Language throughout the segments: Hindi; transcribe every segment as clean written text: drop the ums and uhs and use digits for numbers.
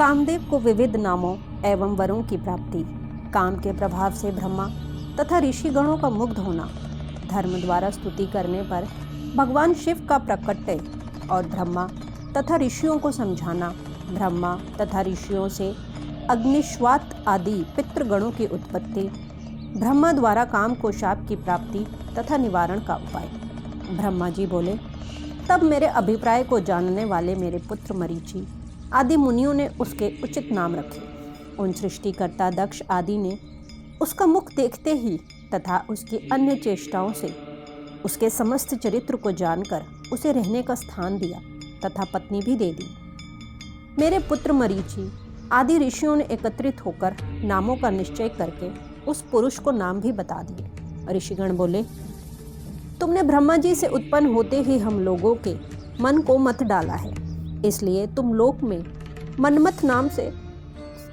कामदेव को विविध नामों एवं वरों की प्राप्ति, काम के प्रभाव से ब्रह्मा तथा ऋषिगणों का मुग्ध होना, धर्म द्वारा स्तुति करने पर भगवान शिव का प्रकट्य और ब्रह्मा तथा ऋषियों को समझाना, ब्रह्मा तथा ऋषियों से अग्निश्वात आदि पितृगणों की उत्पत्ति, ब्रह्मा द्वारा काम को शाप की प्राप्ति तथा निवारण का उपाय। ब्रह्मा जी बोले, तब मेरे अभिप्राय को जानने वाले मेरे पुत्र मरीचि आदि मुनियों ने उसके उचित नाम रखे। उन सृष्टिकर्ता दक्ष आदि ने उसका मुख देखते ही तथा उसकी अन्य चेष्टाओं से उसके समस्त चरित्र को जानकर उसे रहने का स्थान दिया तथा पत्नी भी दे दी। मेरे पुत्र मरीचि आदि ऋषियों ने एकत्रित होकर नामों का निश्चय करके उस पुरुष को नाम भी बता दिए। ऋषिगण बोले, तुमने ब्रह्मा जी से उत्पन्न होते ही हम लोगों के मन को मत डाला है, इसलिए तुम लोक में मनमथ नाम से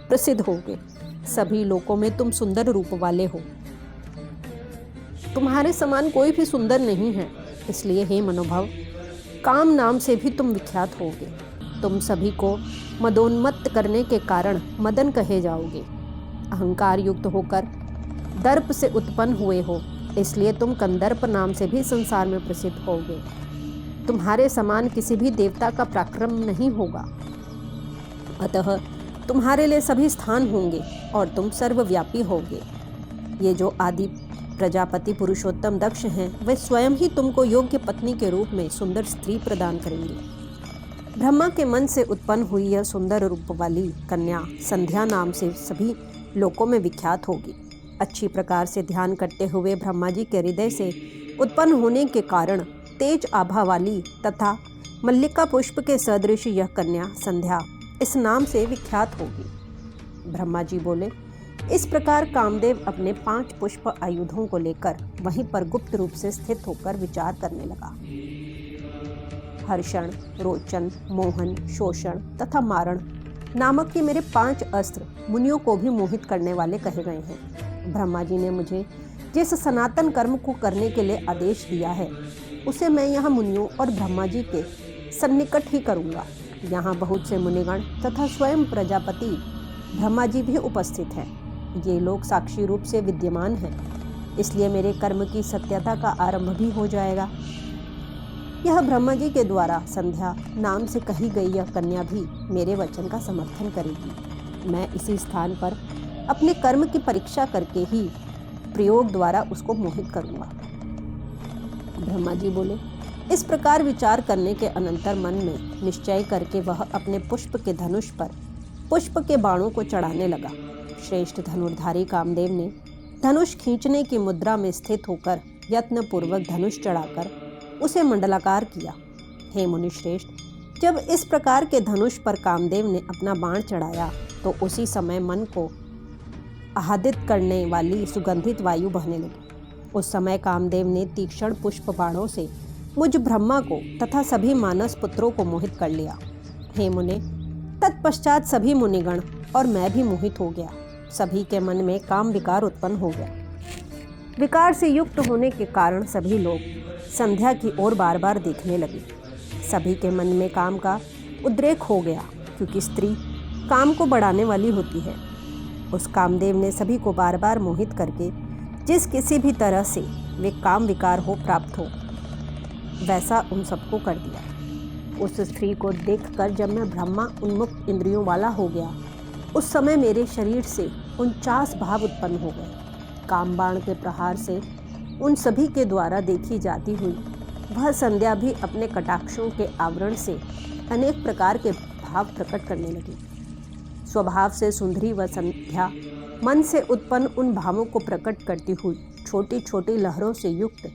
प्रसिद्ध होगे। सभी लोकों में तुम सुंदर रूप वाले हो, तुम्हारे समान कोई भी सुंदर नहीं है, इसलिए हे मनोभव, काम नाम से भी तुम विख्यात होगे। तुम सभी को मदोन्मत्त करने के कारण मदन कहे जाओगे। अहंकार युक्त होकर दर्प से उत्पन्न हुए हो, इसलिए तुम कंदर्प नाम से भी संसार में प्रसिद्ध होगे। तुम्हारे समान किसी भी देवता का पराक्रम नहीं होगा, अतः तुम्हारे लिए सभी स्थान होंगे और तुम सर्वव्यापी होगे। ये जो आदि प्रजापति पुरुषोत्तम दक्ष हैं, वे स्वयं ही तुमको योग्य पत्नी के रूप में सुंदर स्त्री प्रदान करेंगे। ब्रह्मा के मन से उत्पन्न हुई यह सुंदर रूप वाली कन्या संध्या नाम से सभी लोकों में विख्यात होगी। अच्छी प्रकार से ध्यान करते हुए ब्रह्मा जी के हृदय से उत्पन्न होने के कारण तेज आभा वाली तथा मल्लिका पुष्प के सदृश यह कन्या संध्या इस नाम से विख्यात होगी। ब्रह्मा जी बोले, इस प्रकार कामदेव अपने 5 पुष्प आयुधों को लेकर वहीं पर गुप्त रूप से स्थित होकर विचार करने लगा। हर्षण, रोचन, मोहन, शोषण तथा मारण नामक ये मेरे 5 अस्त्र मुनियों को भी मोहित करने वाले कहे गए हैं। ब्रह्मा जी ने मुझे जिस सनातन कर्म को करने के लिए आदेश दिया है, उसे मैं यहाँ मुनियों और ब्रह्मा जी के सन्निकट ही करूँगा। यहाँ बहुत से मुनिगण तथा स्वयं प्रजापति ब्रह्मा जी भी उपस्थित हैं। ये लोग साक्षी रूप से विद्यमान हैं, इसलिए मेरे कर्म की सत्यता का आरंभ भी हो जाएगा। यह ब्रह्मा जी के द्वारा संध्या नाम से कही गई यह कन्या भी मेरे वचन का समर्थन करेगी। मैं इसी स्थान पर अपने कर्म की परीक्षा करके ही प्रयोग द्वारा उसको मोहित करूँगा। ब्रह्मा जी बोले, इस प्रकार विचार करने के अनंतर मन में निश्चय करके वह अपने पुष्प के धनुष पर पुष्प के बाणों को चढ़ाने लगा। श्रेष्ठ धनुर्धारी कामदेव ने धनुष खींचने की मुद्रा में स्थित होकर यत्नपूर्वक धनुष चढ़ाकर उसे मंडलाकार किया। हे मुनि श्रेष्ठ, जब इस प्रकार के धनुष पर कामदेव ने अपना बाण चढ़ाया तो उसी समय मन को आह्लादित करने वाली सुगंधित वायु बहने लगी। उस समय कामदेव ने तीक्ष्ण पुष्प बाणों से मुझ ब्रह्मा को तथा सभी मानस पुत्रों को मोहित कर लिया। हे मुने, तत्पश्चात सभी मुनिगण और मैं भी मोहित हो गया। सभी के मन में काम विकार उत्पन्न हो गया। विकार से युक्त होने के कारण सभी लोग संध्या की ओर बार बार देखने लगे। सभी के मन में काम का उद्रेक हो गया, क्योंकि स्त्री काम को बढ़ाने वाली होती है। उस कामदेव ने सभी को बार बार मोहित करके जिस किसी भी तरह से वे काम विकार हो प्राप्त हो, वैसा उन सबको कर दिया। उस स्त्री को देखकर जब मैं ब्रह्मा उन्मुक्त इंद्रियों वाला हो गया, उस समय मेरे शरीर से 49 भाव उत्पन्न हो गए। काम बाण के प्रहार से उन सभी के द्वारा देखी जाती हुई वह संध्या भी अपने कटाक्षों के आवरण से अनेक प्रकार के भाव प्रकट करने लगी। स्वभाव से सुंदरी व संध्या मन से उत्पन्न उन भावों को प्रकट करती हुई छोटी छोटी लहरों से युक्त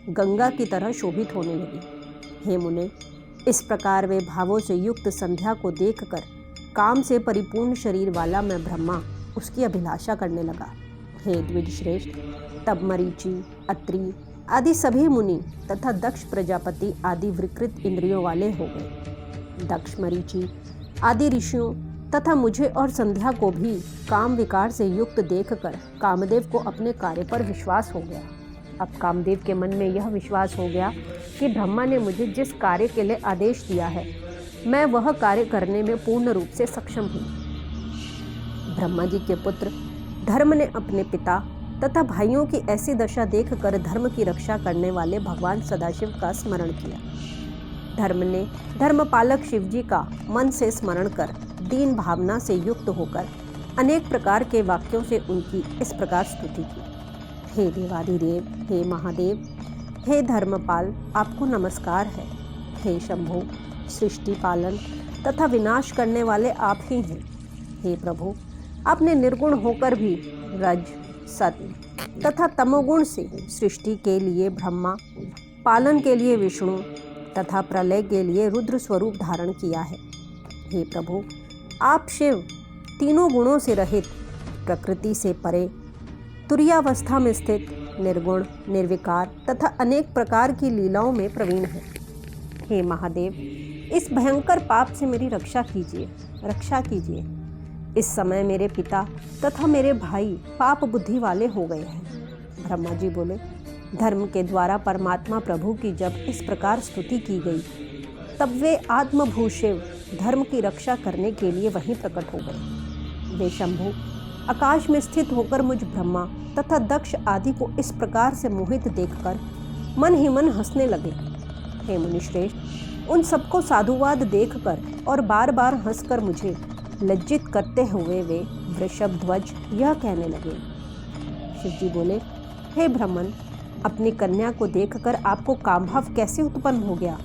गंगा की तरह शोभित होने लगी। हे मुने, इस प्रकार वे भावों से युक्त संध्या को देखकर काम से परिपूर्ण शरीर वाला मैं ब्रह्मा उसकी अभिलाषा करने लगा। हे द्विज श्रेष्ठ, तब मरीचि, अत्रि आदि सभी मुनि तथा दक्ष प्रजापति आदि विकृत इंद्रियों वाले हो गए। दक्ष, मरीचि आदि ऋषियों तथा मुझे और संध्या को भी काम विकार से युक्त देखकर कामदेव को अपने कार्य पर विश्वास हो गया। अब कामदेव के मन में यह विश्वास हो गया कि ब्रह्मा ने मुझे जिस कार्य के लिए आदेश दिया है, मैं वह कार्य करने में पूर्ण रूप से सक्षम हूँ। ब्रह्मा जी के पुत्र धर्म ने अपने पिता तथा भाइयों की ऐसी दशा देखकर धर्म की रक्षा करने वाले भगवान सदाशिव का स्मरण किया। धर्म ने धर्मपालक शिव जी का मन से स्मरण कर दीन भावना से युक्त होकर अनेक प्रकार के वाक्यों से उनकी इस प्रकार स्तुति की। हे देवाधिदेव, हे महादेव, हे धर्मपाल, आपको नमस्कार है। हे शंभु, सृष्टि पालन तथा विनाश करने वाले आप ही हैं। हे प्रभु, आपने निर्गुण होकर भी रज, सत्य तथा तमोगुण से सृष्टि के लिए ब्रह्मा, पालन के लिए विष्णु तथा प्रलय के लिए रुद्र स्वरूप धारण किया है। हे प्रभु, आप शिव तीनों गुणों से रहित, प्रकृति से परे, तुरीयावस्था में स्थित, निर्गुण, निर्विकार तथा अनेक प्रकार की लीलाओं में प्रवीण हैं। हे महादेव, इस भयंकर पाप से मेरी रक्षा कीजिए, रक्षा कीजिए। इस समय मेरे पिता तथा मेरे भाई पाप बुद्धि वाले हो गए हैं। ब्रह्मा जी बोले, धर्म के द्वारा परमात्मा प्रभु की जब इस प्रकार स्तुति की गई, तब वे आत्मभू शिव धर्म की रक्षा करने के लिए वहीं प्रकट हो गए। वे शंभु आकाश में स्थित होकर मुझ ब्रह्मा तथा दक्ष आदि को इस प्रकार से मोहित देखकर मन ही मन हंसने लगे। हे मुनिश्रेष्ठ, उन सबको साधुवाद देखकर और बार बार हंसकर मुझे लज्जित करते हुए वे वृषभ ध्वज यह कहने लगे। शिव जी बोले, हे ब्राह्मण, अपनी कन्या को देखकर आपको कामभाव कैसे उत्पन्न हो गया?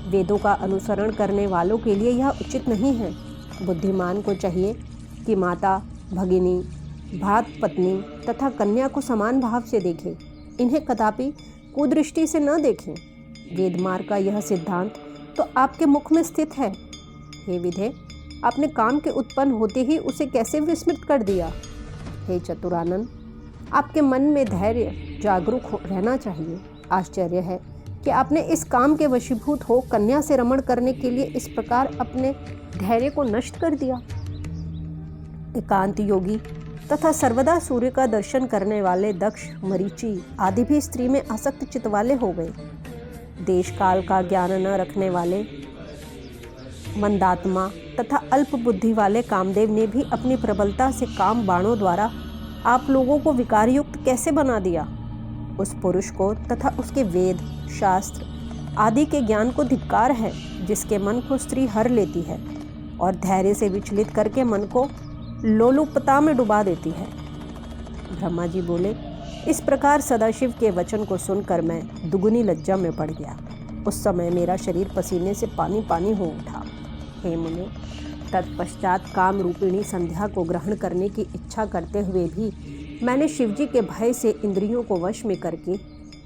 वेदों का अनुसरण करने वालों के लिए यह उचित नहीं है। बुद्धिमान को चाहिए कि माता, भगिनी, भात पत्नी तथा कन्या को समान भाव से देखें, इन्हें कदापि कुदृष्टि से न देखें। वेदमार्ग का यह सिद्धांत तो आपके मुख में स्थित है। हे विधे, आपने काम के उत्पन्न होते ही उसे कैसे विस्मृत कर दिया? हे चतुरानन, आपके मन में धैर्य जागरूक रहना चाहिए। आश्चर्य है कि आपने इस काम के वशीभूत हो कन्या से रमण करने के लिए इस प्रकार अपने धैर्य को नष्ट कर दिया। एकांत योगी तथा सर्वदा सूर्य का दर्शन करने वाले दक्ष, मरीचि आदि भी स्त्री में आसक्त चित्त वाले हो गए। देश काल का ज्ञान न रखने वाले मंदात्मा तथा अल्प बुद्धि वाले कामदेव ने भी अपनी प्रबलता से काम बाणों द्वारा आप लोगों को विकारयुक्त कैसे बना दिया? उस पुरुष को तथा उसके वेद, शास्त्र आदि के ज्ञान को धिक्कार है, जिसके मन को स्त्री हर लेती है और धैर्य से विचलित करके मन को लोलुपता में डुबा देती है। ब्रह्मा जी बोले, इस प्रकार सदाशिव के वचन को सुनकर मैं दुगुनी लज्जा में पड़ गया। उस समय मेरा शरीर पसीने से पानी पानी हो उठा। हे मुने, तत्पश्चात काम रूपिणी संध्या को ग्रहण करने की इच्छा करते हुए भी मैंने शिवजी के भय से इंद्रियों को वश में करके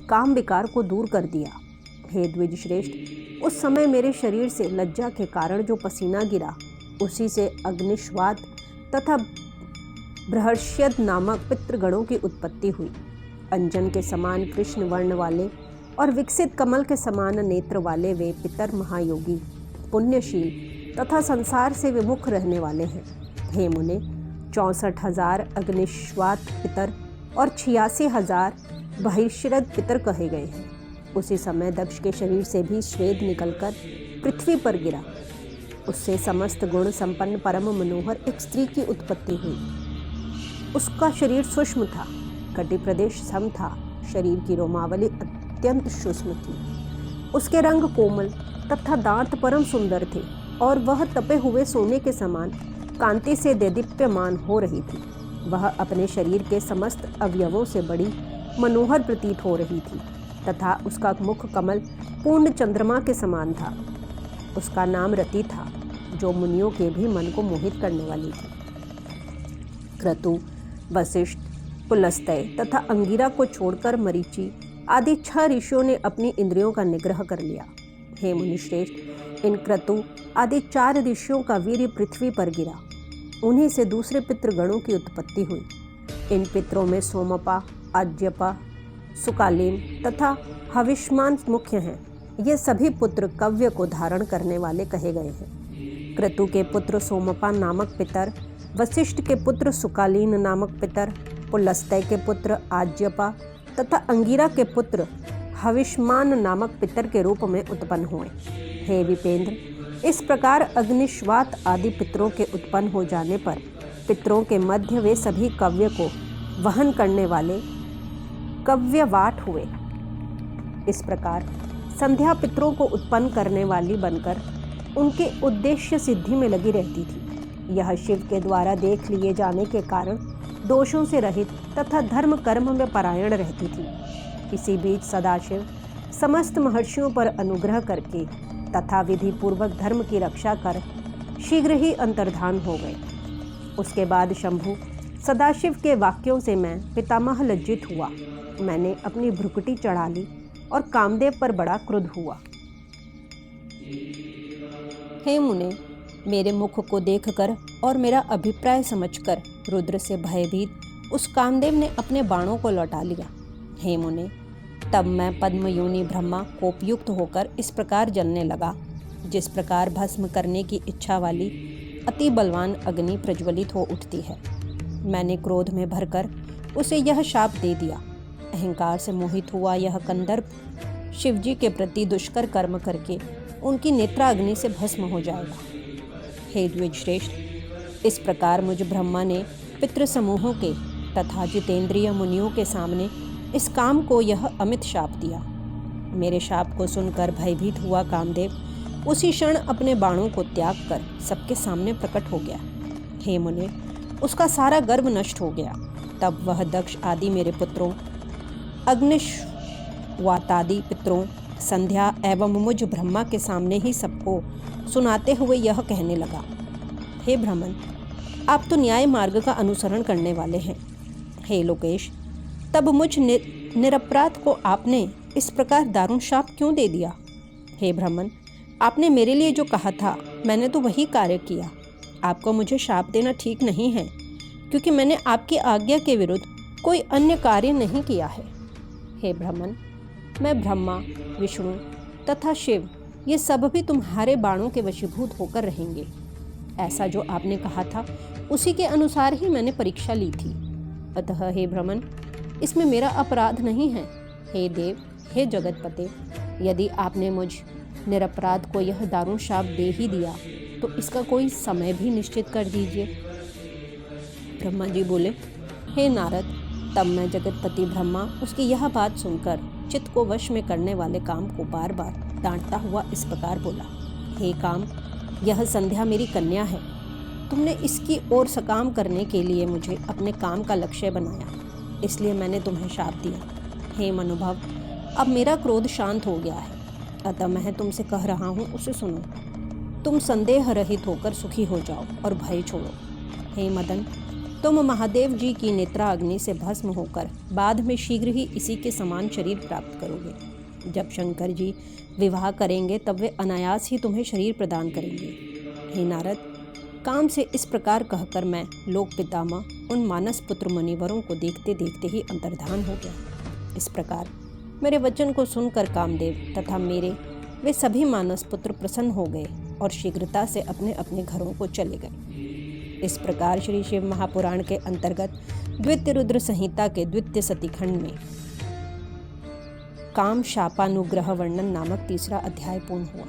काम विकार को दूर कर दिया। हे द्विज श्रेष्ठ, उस समय मेरे शरीर से लज्जा के कारण जो पसीना गिरा, उसी से अग्निश्वात तथा बृहर्ष्यद नामक पितृगणों की उत्पत्ति हुई। अंजन के समान कृष्ण वर्ण वाले और विकसित कमल के समान नेत्र वाले वे पितर महायोगी, पुण्यशील तथा संसार से विमुख रहने वाले हैं। हे मुने, 64,000 अग्निश्वात पितर और 86,000 बहिष्यद पितर कहे गए हैं। उसी समय दक्ष के शरीर से भी स्वेद निकलकर पृथ्वी पर गिरा। उससे समस्त गुण संपन्न परम मनोहर एक स्त्री की उत्पत्ति हुई। उसका शरीर सूक्ष्म था, कटि प्रदेश सम था, शरीर की रोमावली अत्यंत सूक्ष्म थी। उसके रंग कोमल तथा दांत परम सुंदर थे और वह तपे हुए सोने के समान कांति से देदीप्यमान हो रही थी। वह अपने शरीर के समस्त अवयवों से बड़ी मनोहर प्रतीत हो रही थी तथा उसका मुख कमल पूर्ण चंद्रमा के समान था। उसका नाम रति था, जो मुनियों के भी मन को मोहित करने वाली थी। क्रतु, वशिष्ठ, पुलस्त्य तथा अंगिरा को छोड़कर मरीचि आदि 6 ऋषियों ने अपनी इंद्रियों का निग्रह कर लिया। हे मुनिश्रेष्ठ, इन क्रतु आदि 4 ऋषियों का वीर्य पृथ्वी पर गिरा। उन्हीं से दूसरे पितृगणों की उत्पत्ति हुई। इन पितरों में सोमपा, आज्यपा, सुकालीन तथा हविष्मान मुख्य हैं। ये सभी पुत्र कव्य को धारण करने वाले कहे गए हैं। क्रतु के पुत्र सोमपा नामक पितर, वशिष्ठ के पुत्र सुकालीन नामक पितर, पुलस्त्य के पुत्र आज्यपा तथा अंगिरा के पुत्र हविष्मान नामक पितर के रूप में उत्पन्न हुए। हे विपेंद्र, इस प्रकार अग्निश्वात आदि पितरों के उत्पन्न हो जाने पर पितरों के मध्य वे सभी कव्य को वहन करने वाले कव्यवाट हुए। इस प्रकार संध्या पितरों को उत्पन्न करने वाली बनकर उनके उद्देश्य सिद्धि में लगी रहती थी। यह शिव के द्वारा देख लिए जाने के कारण दोषों से रहित तथा धर्म कर्म में परायण रहती थी। इसी बीच सदाशिव समस्त महर्षियों पर अनुग्रह करके तथा विधि पूर्वक धर्म की रक्षा कर शीघ्र ही अंतर्धान हो गए। उसके बाद शंभु सदाशिव के वाक्यों से मैं पितामह लज्जित हुआ। मैंने अपनी भ्रुकुटी चढ़ा ली और कामदेव पर बड़ा क्रुद्ध हुआ। हे मुने, मेरे मुख को देखकर और मेरा अभिप्राय समझकर रुद्र से भयभीत उस कामदेव ने अपने बाणों को लौटा लिया। हे मुने, तब मैं पद्मयोनि ब्रह्मा कोपयुक्त होकर इस प्रकार जलने लगा, जिस प्रकार भस्म करने की इच्छा वाली अति बलवान अग्नि प्रज्वलित हो उठती है। मैंने क्रोध में भरकर उसे यह शाप दे दिया। अहंकार से मोहित हुआ यह कंदर्प शिवजी के प्रति दुष्कर कर्म करके उनकी नेत्राग्नि से भस्म हो जाएगा। हे द्विजश्रेष्ठ, इस प्रकार मुझ ब्रह्मा ने पितृ समूहों के तथा जितेंद्रिय मुनियों के सामने इस काम को यह अमित शाप दिया। मेरे शाप को सुनकर भयभीत हुआ कामदेव उसी क्षण अपने बाणों को त्याग कर सबके सामने प्रकट हो गया। हे मुने, उसका सारा गर्व नष्ट हो गया। तब वह दक्ष आदि मेरे पुत्रों, अग्निश्वातादि पितरों, संध्या एवं मुझ ब्रह्मा के सामने ही सबको सुनाते हुए यह कहने लगा। हे ब्राह्मण, आप तो न्याय मार्ग का अनुसरण करने वाले हैं। हे लोकेश, तब मुझ निरपराध को आपने इस प्रकार दारुण शाप क्यों दे दिया? हे ब्राह्मण, आपने मेरे लिए जो कहा था मैंने तो वही कार्य किया। आपको मुझे शाप देना ठीक नहीं है, क्योंकि मैंने आपकी आज्ञा के विरुद्ध कोई अन्य कार्य नहीं किया है। हे ब्राह्मण, मैं ब्रह्मा, विष्णु तथा शिव ये सब भी तुम्हारे बाणों के वशीभूत होकर रहेंगे। ऐसा जो आपने कहा था उसी के अनुसार ही मैंने परीक्षा ली थी। अतः हे ब्राह्मण, इसमें मेरा अपराध नहीं है। हे देव, हे जगतपते, यदि आपने मुझ निरपराध को यह दारुण शाप दे ही दिया तो इसका कोई समय भी निश्चित कर दीजिए। ब्रह्मा जी बोले, हे नारद, तब मैं जगतपति ब्रह्मा उसकी यह बात सुनकर चित्त को वश में करने वाले काम को बार बार डांटता हुआ इस प्रकार बोला। हे काम, यह संध्या मेरी कन्या है। तुमने इसकी ओर सकाम करने के लिए मुझे अपने काम का लक्ष्य बनाया, इसलिए मैंने तुम्हें शाप दिया। हे मनुभव, अब मेरा क्रोध शांत हो गया है, अतः मैं तुमसे कह रहा हूँ उसे सुनो। तुम संदेह रहित होकर सुखी हो जाओ और भय छोड़ो। हे मदन, तुम महादेव जी की नेत्राग्नि से भस्म होकर बाद में शीघ्र ही इसी के समान शरीर प्राप्त करोगे। जब शंकर जी विवाह करेंगे तब वे अनायास ही तुम्हें शरीर प्रदान करेंगे। हे नारद, काम से इस प्रकार कहकर मैं लोक पितामह उन मानस पुत्र मुनिवरों को देखते देखते ही अंतर्धान हो गया। इस प्रकार मेरे वचन को सुनकर कामदेव तथा मेरे वे सभी मानस पुत्र प्रसन्न हो गए और शीघ्रता से अपने अपने घरों को चले गए। इस प्रकार श्री शिव महापुराण के अंतर्गत द्वितीय रुद्र संहिता के द्वितीय सतीखंड में काम शापानुग्रह वर्णन नामक तीसरा अध्याय पूर्ण हुआ।